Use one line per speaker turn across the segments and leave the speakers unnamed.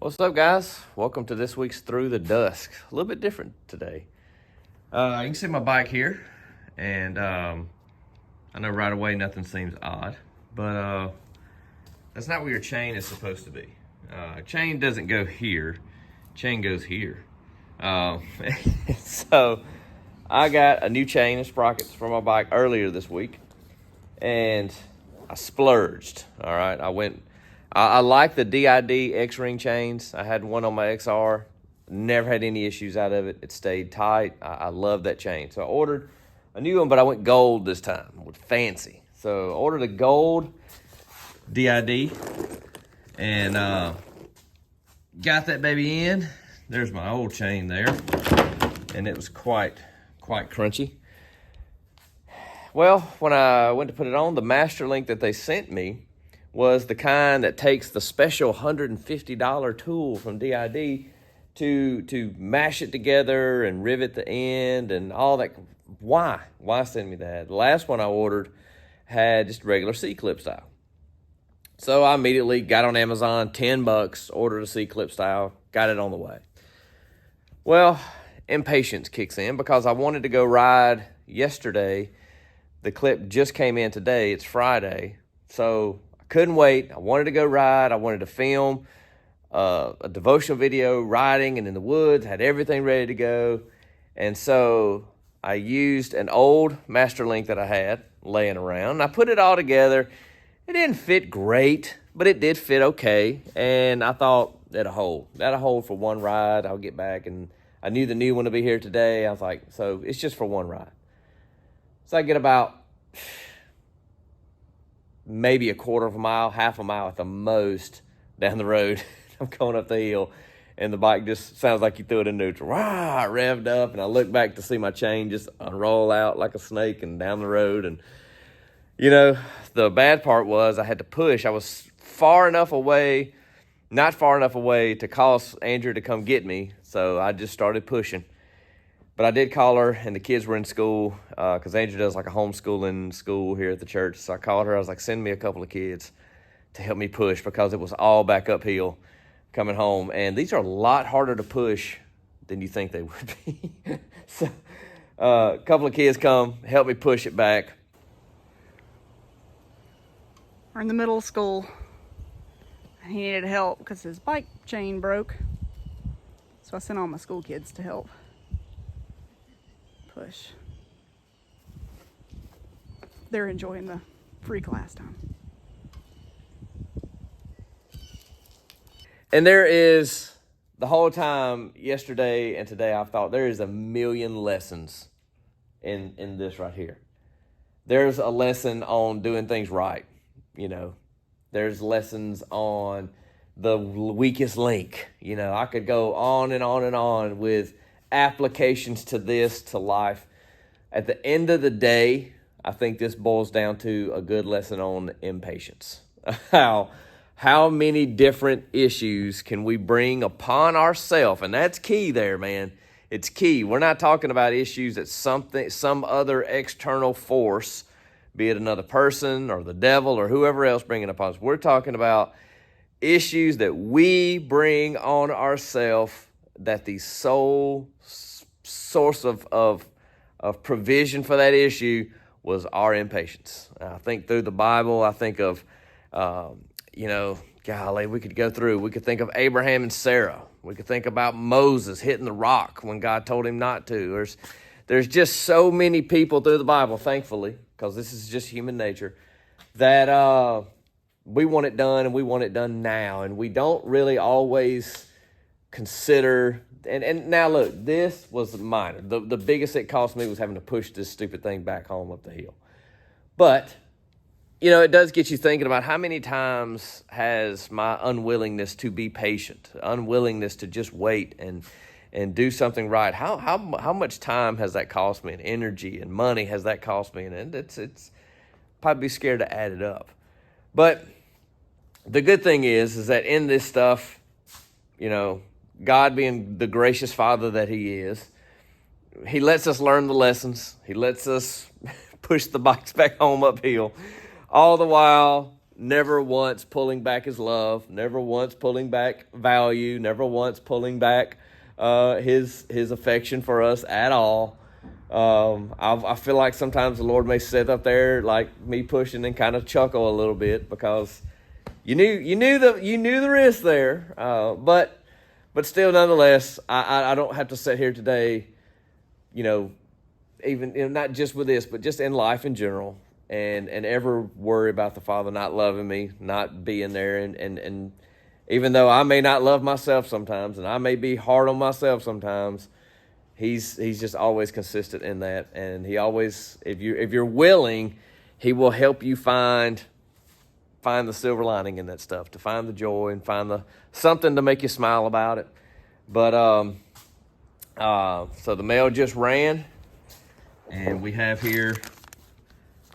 What's up, guys? Welcome to this week's Through the Dusk. A little bit different today. You can see my bike here, and I know right away nothing seems odd, but that's not where your chain is supposed to be. Chain doesn't go here, chain goes here. So I got a new chain and sprockets for my bike earlier this week, and I splurged. All right, I like the DID X-ring chains. I had one on my XR. Never had any issues out of it. It stayed tight. I love that chain. So I ordered a new one, but I went gold this time with fancy. So I ordered a gold DID and got that baby in. There's my old chain there. And it was quite crunchy. Well, when I went to put it on, the master link that they sent me was the kind that takes the special $150 tool from DID to mash it together and rivet the end and all that. Why send me that? The last one I ordered had just regular C-clip style. So I immediately got on Amazon, $10, ordered a C-clip style, got it on the way. Well, impatience kicks in because I wanted to go ride yesterday. The clip just came in today. It's Friday. So couldn't wait. I wanted to go ride. I wanted to film a devotional video riding and in the woods. Had everything ready to go. And so I used an old master link that I had laying around. I put it all together. It didn't fit great, but it did fit okay. And I thought that'll hold for one ride. I'll get back. And I knew the new one would be here today. I was like, so it's just for one ride. So I get about maybe a quarter of a mile, half a mile at the most down the road. I'm going up the hill, and the bike just sounds like you threw it in neutral. Rah, revved up, and I look back to see my chain just unroll out like a snake and down the road. And, you know, the bad part was I had to push. I was not far enough away to call Andrew to come get me, so I just started pushing. But I did call her, and the kids were in school because Andrew does like a homeschooling school here at the church. So I called her. I was like, send me a couple of kids to help me push because it was all back uphill coming home. And these are a lot harder to push than you think they would be. So a couple of kids come, help me push it back.
We're in the middle of school, and he needed help because his bike chain broke. So I sent all my school kids to help push. They're enjoying the free class time.
And there is, the whole time yesterday and today, I've thought there is a million lessons in this right here. There's a lesson on doing things right, you know. There's lessons on the weakest link. You know, I could go on and on and on with applications to this, to life. At the end of the day, I think this boils down to a good lesson on impatience. How many different issues can we bring upon ourselves? And that's key there, man. It's key. We're not talking about issues that some other external force, be it another person or the devil or whoever else bringing it upon us. We're talking about issues that we bring on ourselves, that the sole source of provision for that issue was our impatience. I think through the Bible, I think of, golly, we could think of Abraham and Sarah. We could think about Moses hitting the rock when God told him not to. There's just so many people through the Bible, thankfully, because this is just human nature, that we want it done and we want it done now. And we don't really always consider, and now look, this was minor. The biggest it cost me was having to push this stupid thing back home up the hill. But, you know, it does get you thinking about how many times has my unwillingness to be patient, unwillingness to just wait and do something right, how much time has that cost me, and energy and money has that cost me? And it's probably be scared to add it up. But the good thing is that in this stuff, you know, God being the gracious Father that he is, he lets us learn the lessons. He lets us push the bikes back home uphill, all the while never once pulling back his love, never once pulling back value, never once pulling back his affection for us at all. I feel like sometimes the Lord may sit up there like me pushing and kind of chuckle a little bit because you knew the risk there. But still, nonetheless, I don't have to sit here today, even not just with this, but just in life in general, and ever worry about the Father not loving me, not being there, and even though I may not love myself sometimes, and I may be hard on myself sometimes, He's just always consistent in that, and He always, if you're willing, He will help you find the silver lining in that stuff, to find the joy and find the something to make you smile about it. But so the mail just ran, and we have here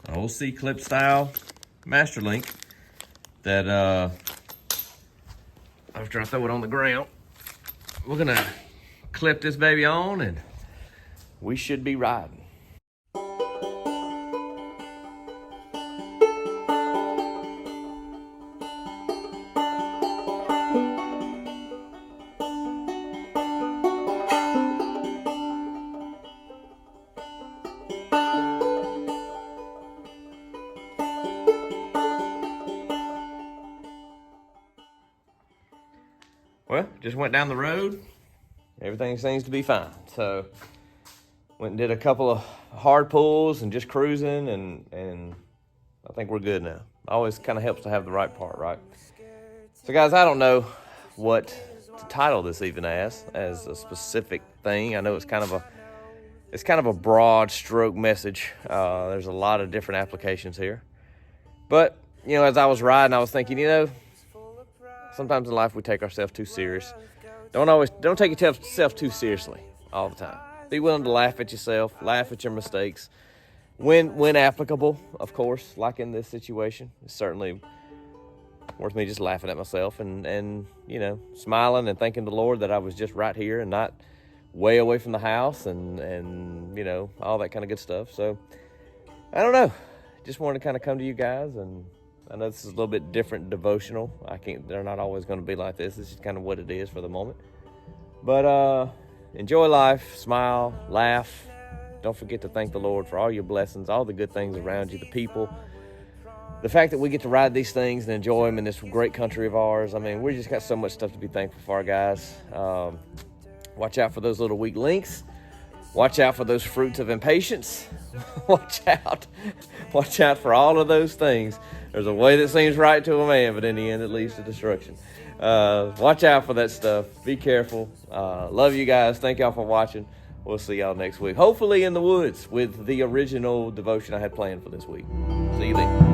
an old C-clip style master link that after I throw it on the ground, we're gonna clip this baby on, and we should be riding. Well, just went down the road. Everything seems to be fine. So went and did a couple of hard pulls and just cruising, and I think we're good now. Always kind of helps to have the right part, right? So guys, I don't know what to title this even as a specific thing. I know it's kind of a broad stroke message. There's a lot of different applications here. But, as I was riding, I was thinking, sometimes in life we take ourselves too serious. Don't take yourself too seriously all the time. Be willing to laugh at yourself, laugh at your mistakes. When applicable, of course, like in this situation. It's certainly worth me just laughing at myself and smiling and thanking the Lord that I was just right here and not way away from the house and all that kind of good stuff. So I don't know. Just wanted to kind of come to you guys, and I know this is a little bit different devotional. They're not always going to be like this. This is kind of what it is for the moment. But enjoy life, smile, laugh. Don't forget to thank the Lord for all your blessings, all the good things around you, the people. The fact that we get to ride these things and enjoy them in this great country of ours. I mean, we just got so much stuff to be thankful for, guys. Watch out for those little weak links. Watch out for those fruits of impatience. Watch out for all of those things. There's a way that seems right to a man, but in the end it leads to destruction. Watch out for that stuff. Be careful. Love you guys. Thank y'all for watching. We'll see y'all next week. Hopefully in the woods with the original devotion I had planned for this week. See you then.